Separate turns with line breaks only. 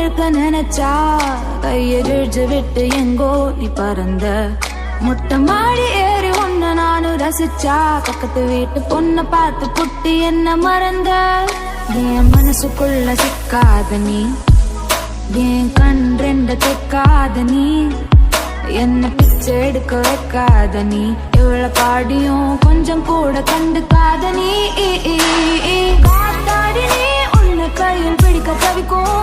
இழுக்க நினைச்சா கையெழுத்து விட்டு எங்கோ நீ பறந்த. முட்டை மாடி ஏறி உன்ன நானும் ரசிச்சா பக்கத்து வீட்டு பொண்ண பார்த்து புட்டி என்ன மறந்த. என் மனசுக்குள்ள சிக்காத நீ, என் கண் ரெண்ட தெக்காத நீ, என்ன பிச்சை எடுக்க வைக்காத நீ, எவ்வளவு பாடியும் கொஞ்சம் கூட கண்டுக்காத நீ. காத்தாடி நீ உன்னை கையில் பிடிக்க தவிக்கும்